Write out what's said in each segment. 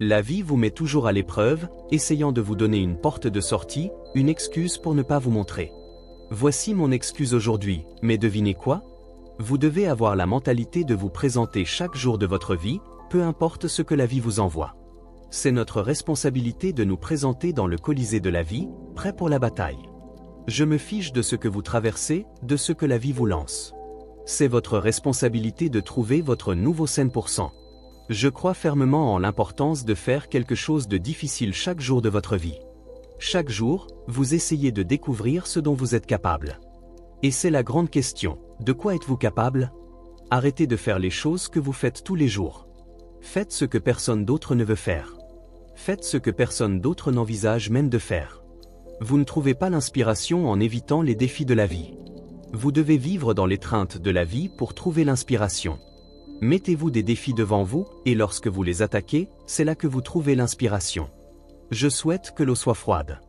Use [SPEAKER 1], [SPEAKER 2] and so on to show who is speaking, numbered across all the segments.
[SPEAKER 1] La vie vous met toujours à l'épreuve, essayant de vous donner une porte de sortie, une excuse pour ne pas vous montrer. Voici mon excuse aujourd'hui, mais devinez quoi? Vous devez avoir la mentalité de vous présenter chaque jour de votre vie, peu importe ce que la vie vous envoie. C'est notre responsabilité de nous présenter dans le Colisée de la vie, prêt pour la bataille. Je me fiche de ce que vous traversez, de ce que la vie vous lance. C'est votre responsabilité de trouver votre nouveau 100%. Je crois fermement en l'importance de faire quelque chose de difficile chaque jour de votre vie. Chaque jour, vous essayez de découvrir ce dont vous êtes capable. Et c'est la grande question, de quoi êtes-vous capable? Arrêtez de faire les choses que vous faites tous les jours. Faites ce que personne d'autre ne veut faire. Faites ce que personne d'autre n'envisage même de faire. Vous ne trouvez pas l'inspiration en évitant les défis de la vie. Vous devez vivre dans l'étreinte de la vie pour trouver l'inspiration. Mettez-vous des défis devant vous, et lorsque vous les attaquez, c'est là que vous trouvez l'inspiration. Je souhaite que l'eau soit froide.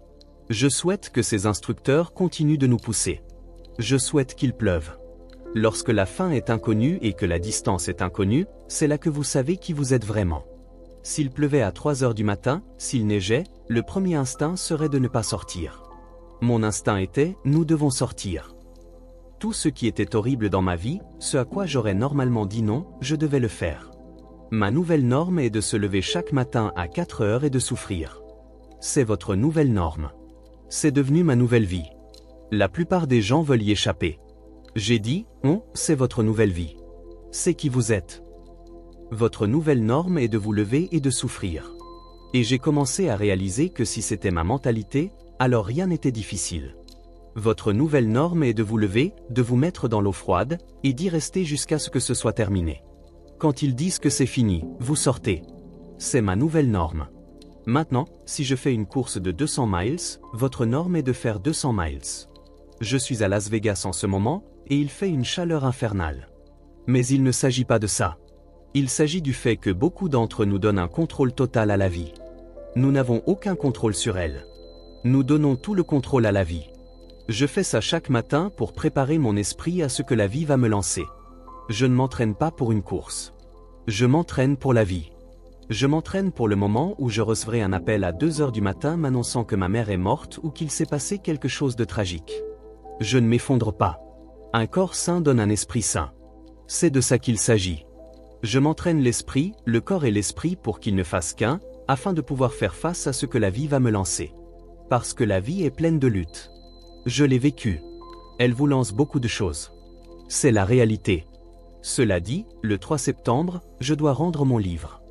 [SPEAKER 1] Je souhaite que ces instructeurs continuent de nous pousser. Je souhaite qu'il pleuve. Lorsque la fin est inconnue et que la distance est inconnue, c'est là que vous savez qui vous êtes vraiment. S'il pleuvait à 3 heures du matin, s'il neigeait, le premier instinct serait de ne pas sortir. Mon instinct était, nous devons sortir. Tout ce qui était horrible dans ma vie, ce à quoi j'aurais normalement dit non, je devais le faire. Ma nouvelle norme est de se lever chaque matin à 4 heures et de souffrir. C'est votre nouvelle norme. C'est devenu ma nouvelle vie. La plupart des gens veulent y échapper. J'ai dit, c'est votre nouvelle vie. C'est qui vous êtes. Votre nouvelle norme est de vous lever et de souffrir. Et j'ai commencé à réaliser que si c'était ma mentalité, alors rien n'était difficile. Votre nouvelle norme est de vous lever, de vous mettre dans l'eau froide, et d'y rester jusqu'à ce que ce soit terminé. Quand ils disent que c'est fini, vous sortez. C'est ma nouvelle norme. Maintenant, si je fais une course de 200 miles, votre norme est de faire 200 miles. Je suis à Las Vegas en ce moment, et il fait une chaleur infernale. Mais il ne s'agit pas de ça. Il s'agit du fait que beaucoup d'entre nous donnent un contrôle total à la vie. Nous n'avons aucun contrôle sur elle. Nous donnons tout le contrôle à la vie. Je fais ça chaque matin pour préparer mon esprit à ce que la vie va me lancer. Je ne m'entraîne pas pour une course. Je m'entraîne pour la vie. Je m'entraîne pour le moment où je recevrai un appel à 2 heures du matin m'annonçant que ma mère est morte ou qu'il s'est passé quelque chose de tragique. Je ne m'effondre pas. Un corps sain donne un esprit sain. C'est de ça qu'il s'agit. Je m'entraîne l'esprit, le corps et l'esprit pour qu'ils ne fassent qu'un, afin de pouvoir faire face à ce que la vie va me lancer. Parce que la vie est pleine de luttes. Je l'ai vécu. Elle vous lance beaucoup de choses. C'est la réalité. Cela dit, le 3 septembre, je dois rendre mon livre.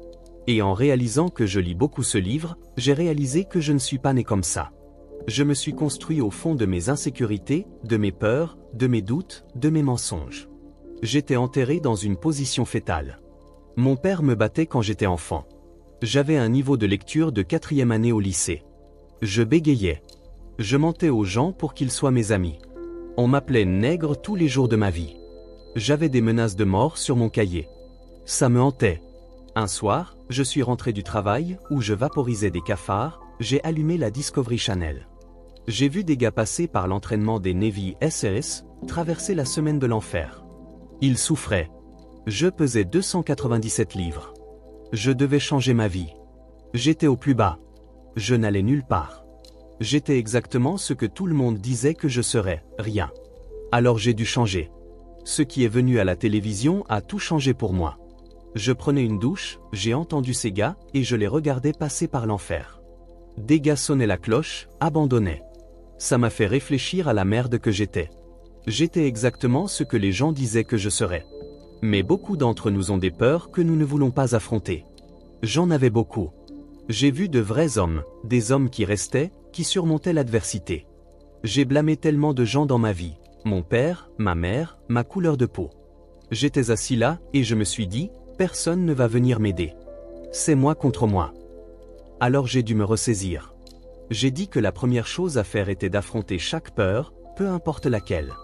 [SPEAKER 1] Et en réalisant que je lis beaucoup ce livre, j'ai réalisé que je ne suis pas né comme ça. Je me suis construit au fond de mes insécurités, de mes peurs, de mes doutes, de mes mensonges. J'étais enterré dans une position fétale. Mon père me battait quand j'étais enfant. J'avais un niveau de lecture de 4e année au lycée. Je bégayais. Je mentais aux gens pour qu'ils soient mes amis. On m'appelait nègre tous les jours de ma vie. J'avais des menaces de mort sur mon cahier. Ça me hantait. Un soir, je suis rentré du travail, où je vaporisais des cafards, j'ai allumé la Discovery Channel. J'ai vu des gars passer par l'entraînement des Navy SES, traverser la semaine de l'enfer. Ils souffraient. Je pesais 297 livres. Je devais changer ma vie. J'étais au plus bas. Je n'allais nulle part. J'étais exactement ce que tout le monde disait que je serais, rien. Alors j'ai dû changer. Ce qui est venu à la télévision a tout changé pour moi. Je prenais une douche, j'ai entendu ces gars, et je les regardais passer par l'enfer. Des gars sonnaient la cloche, abandonnaient. Ça m'a fait réfléchir à la merde que j'étais. J'étais exactement ce que les gens disaient que je serais. Mais beaucoup d'entre nous ont des peurs que nous ne voulons pas affronter. J'en avais beaucoup. J'ai vu de vrais hommes, des hommes qui restaient, qui surmontaient l'adversité. J'ai blâmé tellement de gens dans ma vie, mon père, ma mère, ma couleur de peau. J'étais assis là, et je me suis dit, personne ne va venir m'aider. C'est moi contre moi. Alors j'ai dû me ressaisir. J'ai dit que la première chose à faire était d'affronter chaque peur, peu importe laquelle.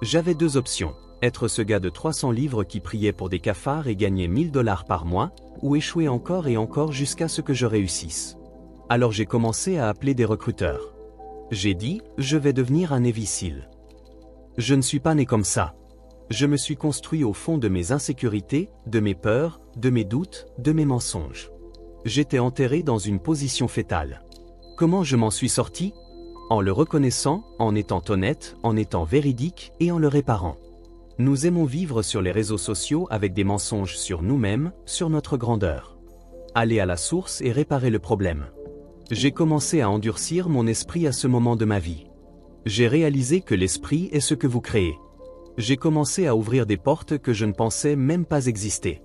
[SPEAKER 1] J'avais 2 options, être ce gars de 300 livres qui priait pour des cafards et gagnait $1000 par mois, ou échouer encore et encore jusqu'à ce que je réussisse. Alors j'ai commencé à appeler des recruteurs. J'ai dit, je vais devenir un Navy SEAL. Je ne suis pas né comme ça. Je me suis construit au fond de mes insécurités, de mes peurs, de mes doutes, de mes mensonges. J'étais enterré dans une position fétale. Comment je m'en suis sorti? En le reconnaissant, en étant honnête, en étant véridique et en le réparant. Nous aimons vivre sur les réseaux sociaux avec des mensonges sur nous-mêmes, sur notre grandeur. Allez à la source et réparez le problème. J'ai commencé à endurcir mon esprit à ce moment de ma vie. J'ai réalisé que l'esprit est ce que vous créez. J'ai commencé à ouvrir des portes que je ne pensais même pas exister.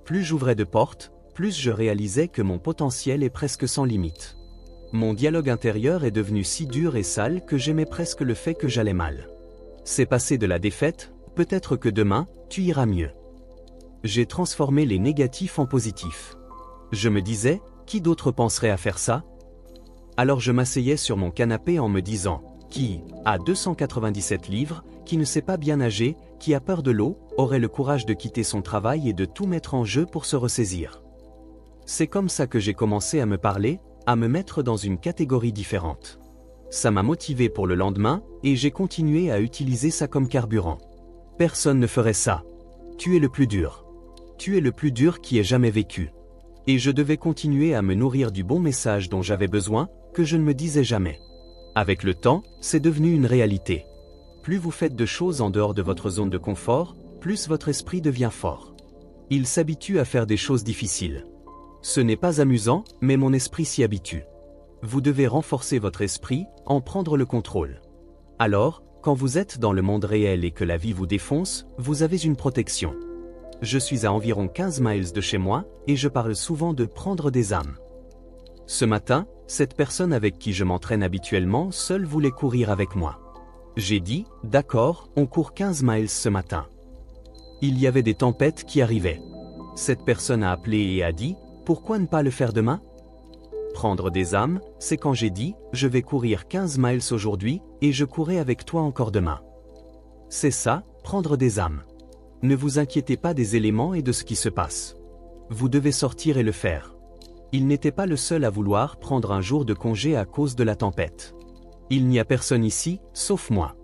[SPEAKER 1] Plus j'ouvrais de portes, plus je réalisais que mon potentiel est presque sans limite. Mon dialogue intérieur est devenu si dur et sale que j'aimais presque le fait que j'allais mal. C'est passé de la défaite, peut-être que demain, tu iras mieux. J'ai transformé les négatifs en positifs. Je me disais, qui d'autre penserait à faire ça? Alors je m'asseyais sur mon canapé en me disant, qui a 297 livres, qui ne sait pas bien nager, qui a peur de l'eau, aurait le courage de quitter son travail et de tout mettre en jeu pour se ressaisir. C'est comme ça que j'ai commencé à me parler, à me mettre dans une catégorie différente. Ça m'a motivé pour le lendemain, et j'ai continué à utiliser ça comme carburant. Personne ne ferait ça. Tu es le plus dur. Tu es le plus dur qui ait jamais vécu. Et je devais continuer à me nourrir du bon message dont j'avais besoin, que je ne me disais jamais. Avec le temps, c'est devenu une réalité. Plus vous faites de choses en dehors de votre zone de confort, plus votre esprit devient fort. Il s'habitue à faire des choses difficiles. Ce n'est pas amusant, mais mon esprit s'y habitue. Vous devez renforcer votre esprit, en prendre le contrôle. Alors, quand vous êtes dans le monde réel et que la vie vous défonce, vous avez une protection. Je suis à environ 15 miles de chez moi, et je parle souvent de prendre des âmes. Ce matin, cette personne avec qui je m'entraîne habituellement seule voulait courir avec moi. J'ai dit, d'accord, on court 15 miles ce matin. Il y avait des tempêtes qui arrivaient. Cette personne a appelé et a dit, pourquoi ne pas le faire demain? Prendre des âmes, c'est quand j'ai dit, je vais courir 15 miles aujourd'hui, et je courrai avec toi encore demain. C'est ça, prendre des âmes. Ne vous inquiétez pas des éléments et de ce qui se passe. Vous devez sortir et le faire. Il n'était pas le seul à vouloir prendre un jour de congé à cause de la tempête. Il n'y a personne ici, sauf moi.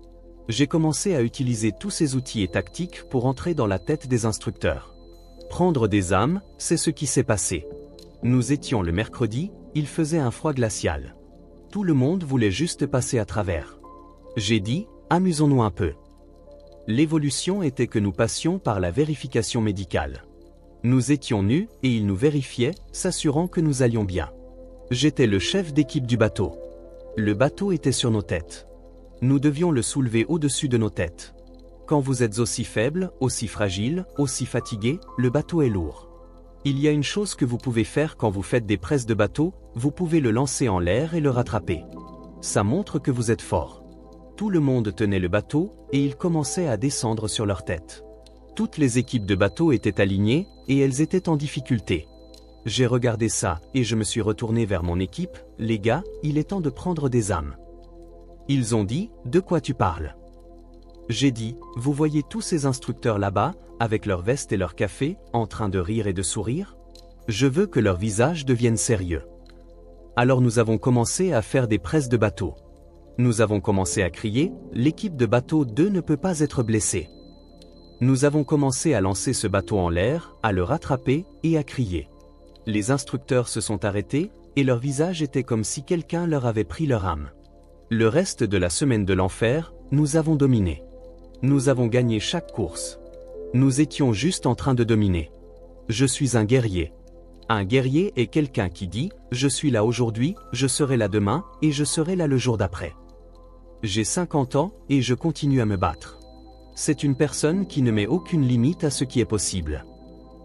[SPEAKER 1] J'ai commencé à utiliser tous ces outils et tactiques pour entrer dans la tête des instructeurs. Prendre des âmes, c'est ce qui s'est passé. Nous étions le mercredi, il faisait un froid glacial. Tout le monde voulait juste passer à travers. J'ai dit, amusons-nous un peu. L'évolution était que nous passions par la vérification médicale. Nous étions nus et ils nous vérifiaient, s'assurant que nous allions bien. J'étais le chef d'équipe du bateau. Le bateau était sur nos têtes. Nous devions le soulever au-dessus de nos têtes. Quand vous êtes aussi faible, aussi fragile, aussi fatigué, le bateau est lourd. Il y a une chose que vous pouvez faire quand vous faites des presses de bateau, vous pouvez le lancer en l'air et le rattraper. Ça montre que vous êtes fort. Tout le monde tenait le bateau, et il commençait à descendre sur leur tête. Toutes les équipes de bateaux étaient alignées, et elles étaient en difficulté. J'ai regardé ça, et je me suis retourné vers mon équipe, les gars, il est temps de prendre des âmes. Ils ont dit, de quoi tu parles? J'ai dit, vous voyez tous ces instructeurs là-bas, avec leur veste et leur café, en train de rire et de sourire? Je veux que leur visage devienne sérieux. Alors nous avons commencé à faire des presses de bateau. Nous avons commencé à crier, l'équipe de bateau 2 ne peut pas être blessée. Nous avons commencé à lancer ce bateau en l'air, à le rattraper et à crier. Les instructeurs se sont arrêtés, et leur visage était comme si quelqu'un leur avait pris leur âme. Le reste de la semaine de l'enfer, nous avons dominé. Nous avons gagné chaque course. Nous étions juste en train de dominer. Je suis un guerrier. Un guerrier est quelqu'un qui dit, je suis là aujourd'hui, je serai là demain, et je serai là le jour d'après. J'ai 50 ans, et je continue à me battre. C'est une personne qui ne met aucune limite à ce qui est possible.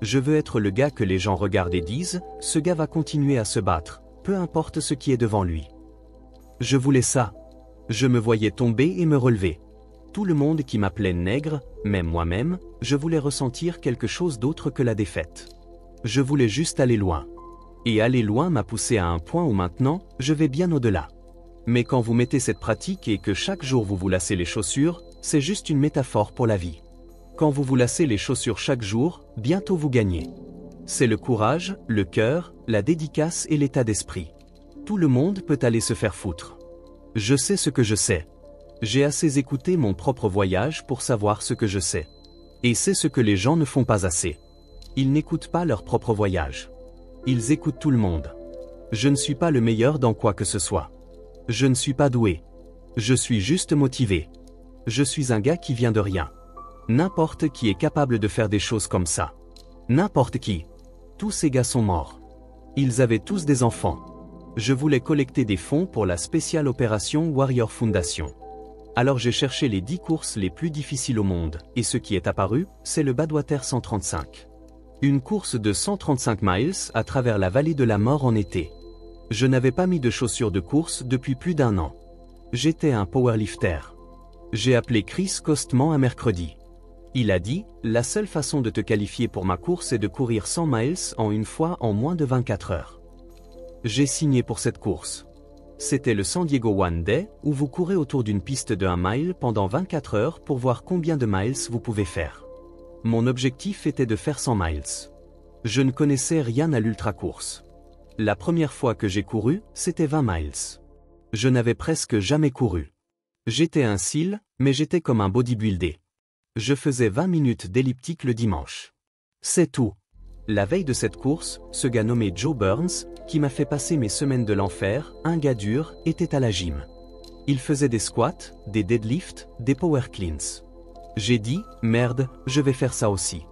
[SPEAKER 1] Je veux être le gars que les gens regardent et disent, ce gars va continuer à se battre, peu importe ce qui est devant lui. Je voulais ça. Je me voyais tomber et me relever. Tout le monde qui m'appelait nègre, même moi-même, je voulais ressentir quelque chose d'autre que la défaite. Je voulais juste aller loin. Et aller loin m'a poussé à un point où maintenant, je vais bien au-delà. Mais quand vous mettez cette pratique et que chaque jour vous vous lacez les chaussures, c'est juste une métaphore pour la vie. Quand vous vous lacez les chaussures chaque jour, bientôt vous gagnez. C'est le courage, le cœur, la dédicace et l'état d'esprit. Tout le monde peut aller se faire foutre. Je sais ce que je sais. J'ai assez écouté mon propre voyage pour savoir ce que je sais. Et c'est ce que les gens ne font pas assez. Ils n'écoutent pas leur propre voyage. Ils écoutent tout le monde. Je ne suis pas le meilleur dans quoi que ce soit. Je ne suis pas doué. Je suis juste motivé. Je suis un gars qui vient de rien. N'importe qui est capable de faire des choses comme ça. N'importe qui. Tous ces gars sont morts. Ils avaient tous des enfants. Je voulais collecter des fonds pour la spéciale opération Warrior Foundation. Alors j'ai cherché les 10 courses les plus difficiles au monde, et ce qui est apparu, c'est le Badwater 135. Une course de 135 miles à travers la vallée de la mort en été. Je n'avais pas mis de chaussures de course depuis plus d'1 an. J'étais un powerlifter. J'ai appelé Chris Costement un mercredi. Il a dit, la seule façon de te qualifier pour ma course est de courir 100 miles en une fois en moins de 24 heures. J'ai signé pour cette course. C'était le San Diego One Day, où vous courez autour d'une piste de 1 mile pendant 24 heures pour voir combien de miles vous pouvez faire. Mon objectif était de faire 100 miles. Je ne connaissais rien à l'ultra-course. La première fois que j'ai couru, c'était 20 miles. Je n'avais presque jamais couru. J'étais un SEAL, mais j'étais comme un bodybuilder. Je faisais 20 minutes d'elliptique le dimanche. C'est tout. La veille de cette course, ce gars nommé Joe Burns, qui m'a fait passer mes semaines de l'enfer, un gars dur, était à la gym. Il faisait des squats, des deadlifts, des power cleans. J'ai dit, merde, je vais faire ça aussi.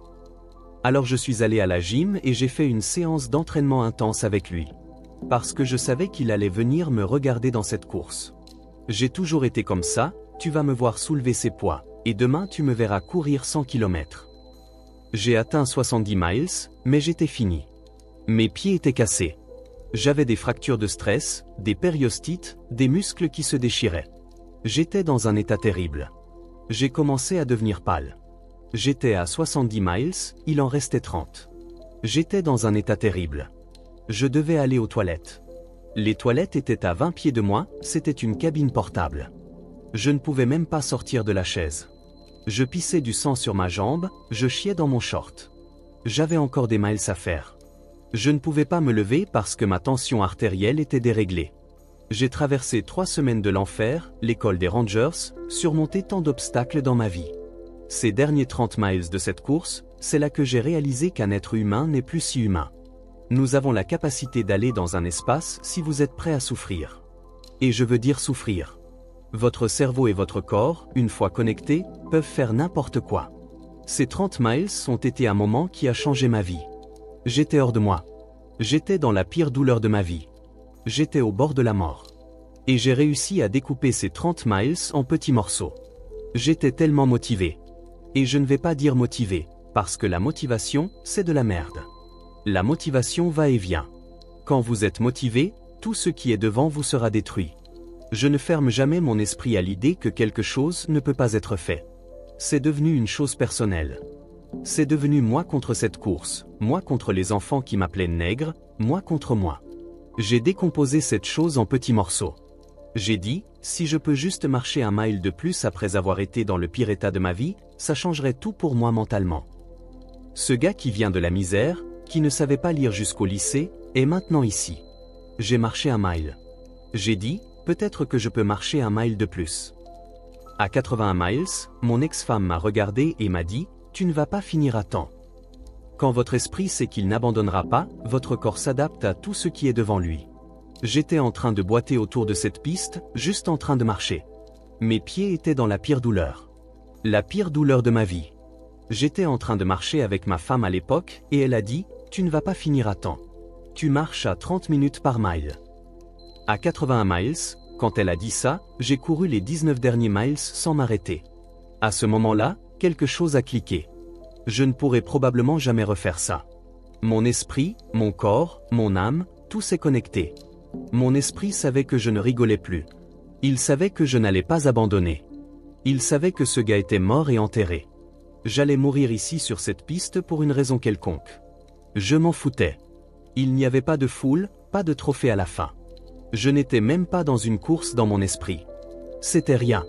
[SPEAKER 1] Alors je suis allé à la gym et j'ai fait une séance d'entraînement intense avec lui. Parce que je savais qu'il allait venir me regarder dans cette course. J'ai toujours été comme ça, tu vas me voir soulever ces poids, et demain tu me verras courir 100 km. J'ai atteint 70 miles, mais j'étais fini. Mes pieds étaient cassés. J'avais des fractures de stress, des périostites, des muscles qui se déchiraient. J'étais dans un état terrible. J'ai commencé à devenir pâle. J'étais à 70 miles, il en restait 30. J'étais dans un état terrible. Je devais aller aux toilettes. Les toilettes étaient à 20 pieds de moi, c'était une cabine portable. Je ne pouvais même pas sortir de la chaise. Je pissais du sang sur ma jambe, je chiais dans mon short. J'avais encore des miles à faire. Je ne pouvais pas me lever parce que ma tension artérielle était déréglée. J'ai traversé 3 semaines de l'enfer, l'école des Rangers, surmonté tant d'obstacles dans ma vie. Ces derniers 30 miles de cette course, c'est là que j'ai réalisé qu'un être humain n'est plus si humain. Nous avons la capacité d'aller dans un espace si vous êtes prêt à souffrir. Et je veux dire souffrir. Votre cerveau et votre corps, une fois connectés, peuvent faire n'importe quoi. Ces 30 miles ont été un moment qui a changé ma vie. J'étais hors de moi. J'étais dans la pire douleur de ma vie. J'étais au bord de la mort. Et j'ai réussi à découper ces 30 miles en petits morceaux. J'étais tellement motivé. Et je ne vais pas dire motivé, parce que la motivation, c'est de la merde. La motivation va et vient. Quand vous êtes motivé, tout ce qui est devant vous sera détruit. Je ne ferme jamais mon esprit à l'idée que quelque chose ne peut pas être fait. C'est devenu une chose personnelle. C'est devenu moi contre cette course, moi contre les enfants qui m'appelaient nègre, moi contre moi. J'ai décomposé cette chose en petits morceaux. J'ai dit, si je peux juste marcher 1 mile de plus après avoir été dans le pire état de ma vie, ça changerait tout pour moi mentalement. Ce gars qui vient de la misère, qui ne savait pas lire jusqu'au lycée, est maintenant ici. J'ai marché 1 mile. J'ai dit, peut-être que je peux marcher 1 mile de plus. À 81 miles, mon ex-femme m'a regardé et m'a dit, tu ne vas pas finir à temps. Quand votre esprit sait qu'il n'abandonnera pas, votre corps s'adapte à tout ce qui est devant lui. J'étais en train de boiter autour de cette piste, juste en train de marcher. Mes pieds étaient dans la pire douleur. La pire douleur de ma vie. J'étais en train de marcher avec ma femme à l'époque, et elle a dit, tu ne vas pas finir à temps. Tu marches à 30 minutes par mile. À 81 miles, quand elle a dit ça, j'ai couru les 19 derniers miles sans m'arrêter. À ce moment-là, quelque chose a cliqué. Je ne pourrai probablement jamais refaire ça. Mon esprit, mon corps, mon âme, tout s'est connecté. Mon esprit savait que je ne rigolais plus. Il savait que je n'allais pas abandonner. Il savait que ce gars était mort et enterré. J'allais mourir ici sur cette piste pour une raison quelconque. Je m'en foutais. Il n'y avait pas de foule, pas de trophée à la fin. Je n'étais même pas dans une course dans mon esprit. C'était rien.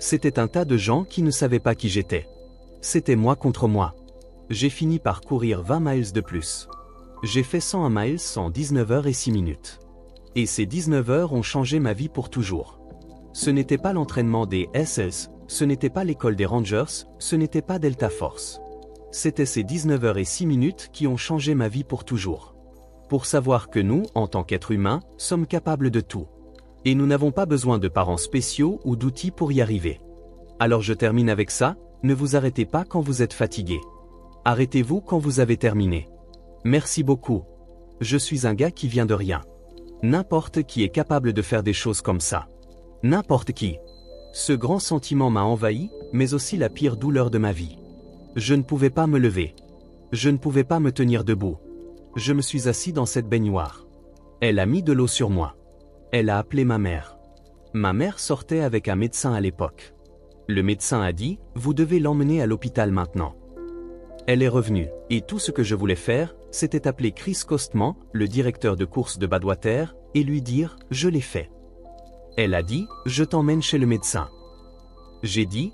[SPEAKER 1] C'était un tas de gens qui ne savaient pas qui j'étais. C'était moi contre moi. J'ai fini par courir 20 miles de plus. J'ai fait 101 miles en 19 heures et 6 minutes. Et ces 19 heures ont changé ma vie pour toujours. Ce n'était pas l'entraînement des SS, ce n'était pas l'école des Rangers, ce n'était pas Delta Force. C'était ces 19 heures et 6 minutes qui ont changé ma vie pour toujours. pour savoir que nous, en tant qu'êtres humains, sommes capables de tout. Et nous n'avons pas besoin de parents spéciaux ou d'outils pour y arriver. Alors je termine avec ça, ne vous arrêtez pas quand vous êtes fatigué. Arrêtez-vous quand vous avez terminé. Merci beaucoup. Je suis un gars qui vient de rien. N'importe qui est capable de faire des choses comme ça. N'importe qui. Ce grand sentiment m'a envahi, mais aussi la pire douleur de ma vie. Je ne pouvais pas me lever. Je ne pouvais pas me tenir debout. Je me suis assis dans cette baignoire. Elle a mis de l'eau sur moi. Elle a appelé ma mère. Ma mère sortait avec un médecin à l'époque. Le médecin a dit, vous devez l'emmener à l'hôpital maintenant. Elle est revenue, et tout ce que je voulais faire, c'était appeler Chris Costman, le directeur de course de Badwater, et lui dire, je l'ai fait. Elle a dit, je t'emmène chez le médecin. J'ai dit,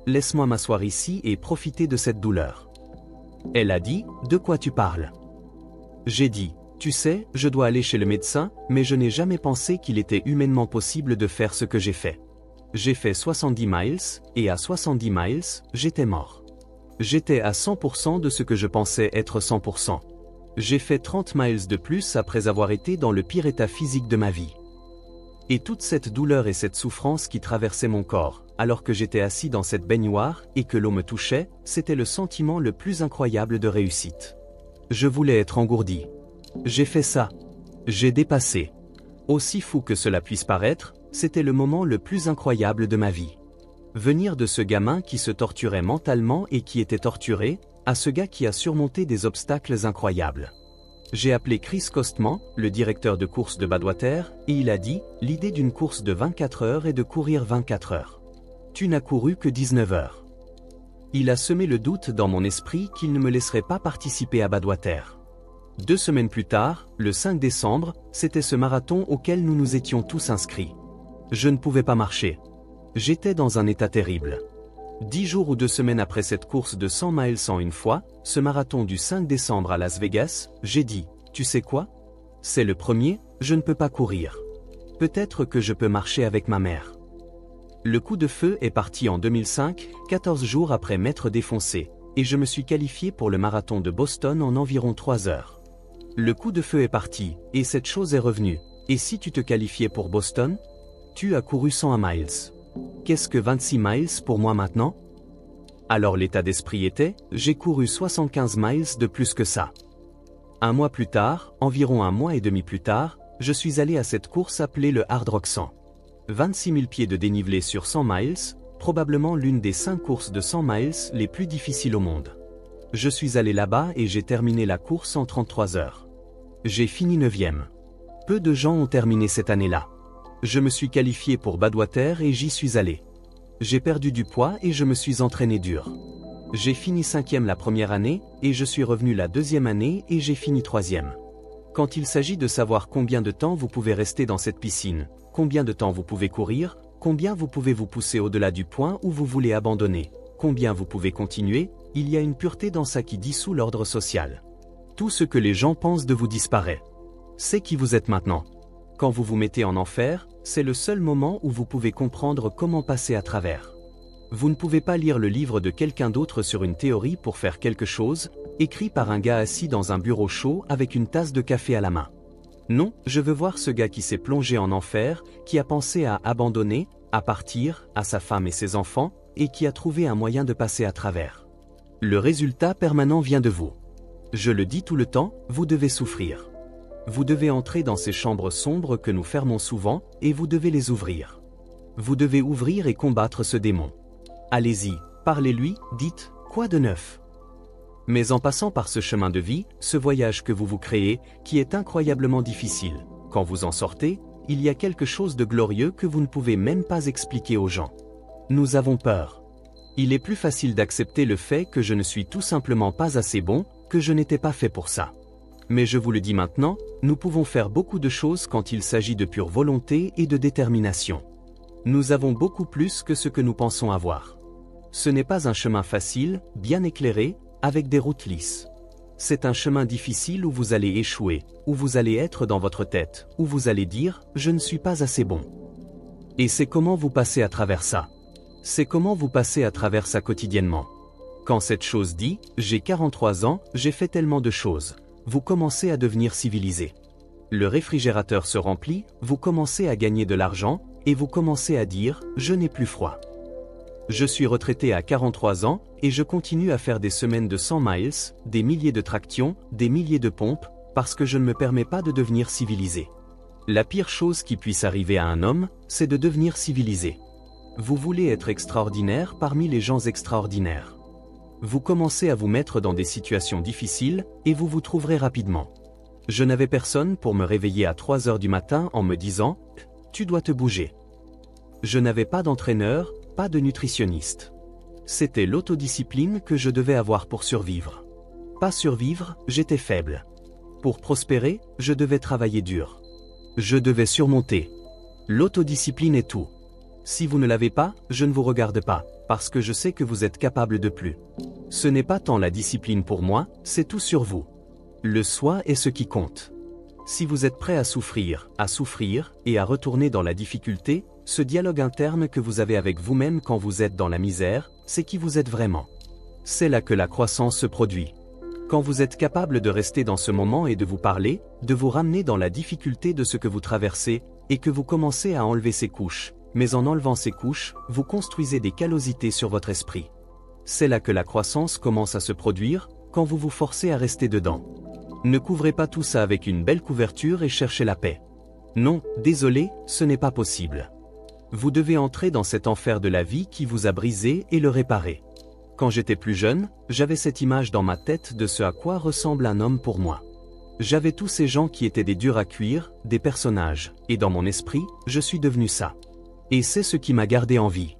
[SPEAKER 1] laisse-moi m'asseoir ici et profiter de cette douleur. Elle a dit, de quoi tu parles? J'ai dit, tu sais, je dois aller chez le médecin, mais je n'ai jamais pensé qu'il était humainement possible de faire ce que j'ai fait. J'ai fait 70 miles, et à 70 miles, j'étais mort. J'étais à 100% de ce que je pensais être 100%. J'ai fait 30 miles de plus après avoir été dans le pire état physique de ma vie. Et toute cette douleur et cette souffrance qui traversait mon corps, alors que j'étais assis dans cette baignoire et que l'eau me touchait, c'était le sentiment le plus incroyable de réussite. Je voulais être engourdi. J'ai fait ça. J'ai dépassé. Aussi fou que cela puisse paraître, c'était le moment le plus incroyable de ma vie. Venir de ce gamin qui se torturait mentalement et qui était torturé, à ce gars qui a surmonté des obstacles incroyables. J'ai appelé Chris Costman, le directeur de course de Badwater, et il a dit, l'idée d'une course de 24 heures est de courir 24 heures. Tu n'as couru que 19 heures. Il a semé le doute dans mon esprit qu'il ne me laisserait pas participer à Badwater. 2 semaines plus tard, le 5 décembre, c'était ce marathon auquel nous nous étions tous inscrits. Je ne pouvais pas marcher. J'étais dans un état terrible. 10 jours ou 2 semaines après cette course de 100 miles en une fois, ce marathon du 5 décembre à Las Vegas, j'ai dit, tu sais quoi? C'est le premier, je ne peux pas courir. Peut-être que je peux marcher avec ma mère. Le coup de feu est parti en 2005, 14 jours après m'être défoncé, et je me suis qualifié pour le marathon de Boston en environ 3 heures. Le coup de feu est parti, et cette chose est revenue. Et si tu te qualifiais pour Boston? Tu as couru 101 miles. Qu'est-ce que 26 miles pour moi maintenant? Alors l'état d'esprit était, j'ai couru 75 miles de plus que ça. Un mois plus tard, environ un mois et demi plus tard, je suis allé à cette course appelée le Hard Rock 100. 26 000 pieds de dénivelé sur 100 miles, probablement l'une des 5 courses de 100 miles les plus difficiles au monde. Je suis allé là-bas et j'ai terminé la course en 33 heures. J'ai fini 9e. Peu de gens ont terminé cette année-là. Je me suis qualifié pour Badwater et j'y suis allé. J'ai perdu du poids et je me suis entraîné dur. J'ai fini 5e la première année, et je suis revenu la 2e année et j'ai fini 3e. Quand il s'agit de savoir combien de temps vous pouvez rester dans cette piscine, combien de temps vous pouvez courir, combien vous pouvez vous pousser au-delà du point où vous voulez abandonner, combien vous pouvez continuer, il y a une pureté dans ça qui dissout l'ordre social. Tout ce que les gens pensent de vous disparaît. C'est qui vous êtes maintenant. Quand vous vous mettez en enfer, c'est le seul moment où vous pouvez comprendre comment passer à travers. Vous ne pouvez pas lire le livre de quelqu'un d'autre sur une théorie pour faire quelque chose, écrit par un gars assis dans un bureau chaud avec une tasse de café à la main. Non, je veux voir ce gars qui s'est plongé en enfer, qui a pensé à abandonner, à partir, à sa femme et ses enfants, et qui a trouvé un moyen de passer à travers. Le résultat permanent vient de vous. Je le dis tout le temps, vous devez souffrir. Vous devez entrer dans ces chambres sombres que nous fermons souvent, et vous devez les ouvrir. Vous devez ouvrir et combattre ce démon. Allez-y, parlez-lui, dites, quoi de neuf? Mais en passant par ce chemin de vie, ce voyage que vous vous créez, qui est incroyablement difficile, quand vous en sortez, il y a quelque chose de glorieux que vous ne pouvez même pas expliquer aux gens. Nous avons peur. Il est plus facile d'accepter le fait que je ne suis tout simplement pas assez bon, que je n'étais pas fait pour ça. Mais je vous le dis maintenant, nous pouvons faire beaucoup de choses quand il s'agit de pure volonté et de détermination. Nous avons beaucoup plus que ce que nous pensons avoir. Ce n'est pas un chemin facile, bien éclairé, avec des routes lisses. C'est un chemin difficile où vous allez échouer, où vous allez être dans votre tête, où vous allez dire « je ne suis pas assez bon ». Et c'est comment vous passez à travers ça. C'est comment vous passez à travers ça quotidiennement. Quand cette chose dit « j'ai 43 ans, j'ai fait tellement de choses », vous commencez à devenir civilisé. Le réfrigérateur se remplit, vous commencez à gagner de l'argent, et vous commencez à dire « je n'ai plus froid ». Je suis retraité à 43 ans, et je continue à faire des semaines de 100 miles, des milliers de tractions, des milliers de pompes, parce que je ne me permets pas de devenir civilisé. La pire chose qui puisse arriver à un homme, c'est de devenir civilisé. Vous voulez être extraordinaire parmi les gens extraordinaires. Vous commencez à vous mettre dans des situations difficiles, et vous vous trouverez rapidement. Je n'avais personne pour me réveiller à 3 heures du matin en me disant « tu dois te bouger ». Je n'avais pas d'entraîneur, pas de nutritionniste. C'était l'autodiscipline que je devais avoir pour survivre. Pas survivre, j'étais faible. Pour prospérer, je devais travailler dur. Je devais surmonter. L'autodiscipline est tout. Si vous ne l'avez pas, je ne vous regarde pas, parce que je sais que vous êtes capable de plus. Ce n'est pas tant la discipline pour moi, c'est tout sur vous. Le soi est ce qui compte. Si vous êtes prêt à souffrir et à retourner dans la difficulté, ce dialogue interne que vous avez avec vous-même quand vous êtes dans la misère, c'est qui vous êtes vraiment. C'est là que la croissance se produit. Quand vous êtes capable de rester dans ce moment et de vous parler, de vous ramener dans la difficulté de ce que vous traversez, et que vous commencez à enlever ces couches, mais en enlevant ces couches, vous construisez des callosités sur votre esprit. C'est là que la croissance commence à se produire, quand vous vous forcez à rester dedans. Ne couvrez pas tout ça avec une belle couverture et cherchez la paix. Non, désolé, ce n'est pas possible. Vous devez entrer dans cet enfer de la vie qui vous a brisé et le réparer. Quand j'étais plus jeune, j'avais cette image dans ma tête de ce à quoi ressemble un homme pour moi. J'avais tous ces gens qui étaient des durs à cuire, des personnages, et dans mon esprit, je suis devenu ça. Et c'est ce qui m'a gardé en vie.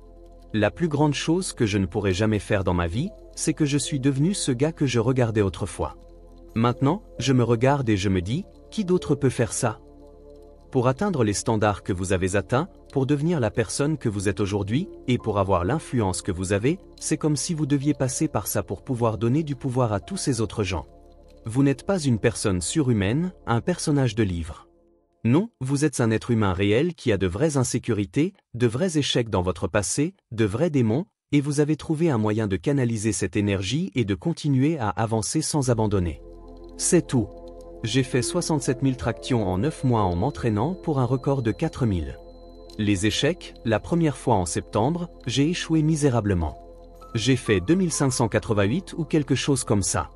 [SPEAKER 1] La plus grande chose que je ne pourrais jamais faire dans ma vie, c'est que je suis devenu ce gars que je regardais autrefois. Maintenant, je me regarde et je me dis, qui d'autre peut faire ça? Pour atteindre les standards que vous avez atteints, pour devenir la personne que vous êtes aujourd'hui, et pour avoir l'influence que vous avez, c'est comme si vous deviez passer par ça pour pouvoir donner du pouvoir à tous ces autres gens. Vous n'êtes pas une personne surhumaine, un personnage de livre. Non, vous êtes un être humain réel qui a de vraies insécurités, de vrais échecs dans votre passé, de vrais démons, et vous avez trouvé un moyen de canaliser cette énergie et de continuer à avancer sans abandonner. C'est tout. J'ai fait 67 000 tractions en 9 mois en m'entraînant pour un record de 4 000. Les échecs, la première fois en septembre, j'ai échoué misérablement. J'ai fait 2588 ou quelque chose comme ça.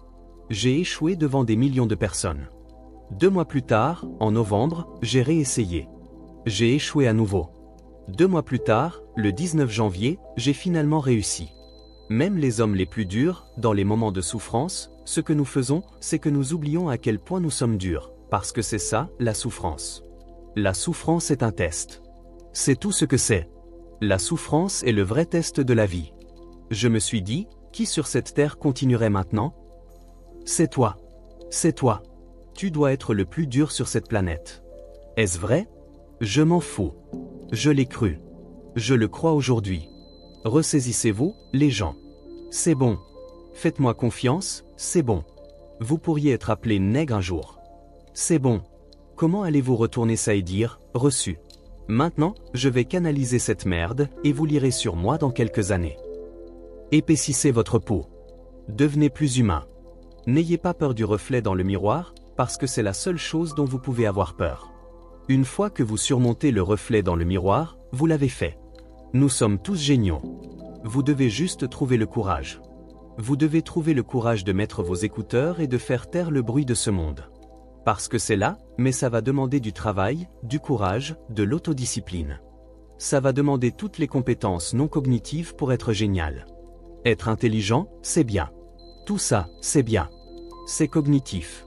[SPEAKER 1] J'ai échoué devant des millions de personnes. 2 mois plus tard, en novembre, j'ai réessayé. J'ai échoué à nouveau. 2 mois plus tard, le 19 janvier, j'ai finalement réussi. Même les hommes les plus durs, dans les moments de souffrance, ce que nous faisons, c'est que nous oublions à quel point nous sommes durs, parce que c'est ça, la souffrance. La souffrance est un test. C'est tout ce que c'est. La souffrance est le vrai test de la vie. Je me suis dit, qui sur cette terre continuerait maintenant? C'est toi. C'est toi. Tu dois être le plus dur sur cette planète. Est-ce vrai? Je m'en fous. Je l'ai cru. Je le crois aujourd'hui. Ressaisissez-vous, les gens. C'est bon. Faites-moi confiance, c'est bon. Vous pourriez être appelé nègre un jour. C'est bon. Comment allez-vous retourner ça et dire « reçu ». Maintenant, je vais canaliser cette merde et vous lirez sur moi dans quelques années. Épaississez votre peau. Devenez plus humain. N'ayez pas peur du reflet dans le miroir, parce que c'est la seule chose dont vous pouvez avoir peur. Une fois que vous surmontez le reflet dans le miroir, vous l'avez fait. Nous sommes tous géniaux. Vous devez juste trouver le courage. Vous devez trouver le courage de mettre vos écouteurs et de faire taire le bruit de ce monde. Parce que c'est là, mais ça va demander du travail, du courage, de l'autodiscipline. Ça va demander toutes les compétences non cognitives pour être génial. Être intelligent, c'est bien. Tout ça, c'est bien. C'est cognitif.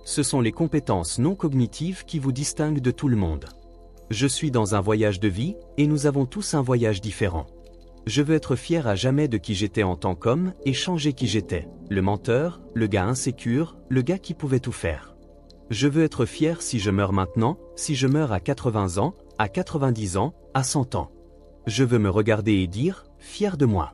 [SPEAKER 1] Ce sont les compétences non cognitives qui vous distinguent de tout le monde. Je suis dans un voyage de vie, et nous avons tous un voyage différent. Je veux être fier à jamais de qui j'étais en tant qu'homme et changer qui j'étais. Le menteur, le gars insécure, le gars qui pouvait tout faire. Je veux être fier si je meurs maintenant, si je meurs à 80 ans, à 90 ans, à 100 ans. Je veux me regarder et dire, fier de moi.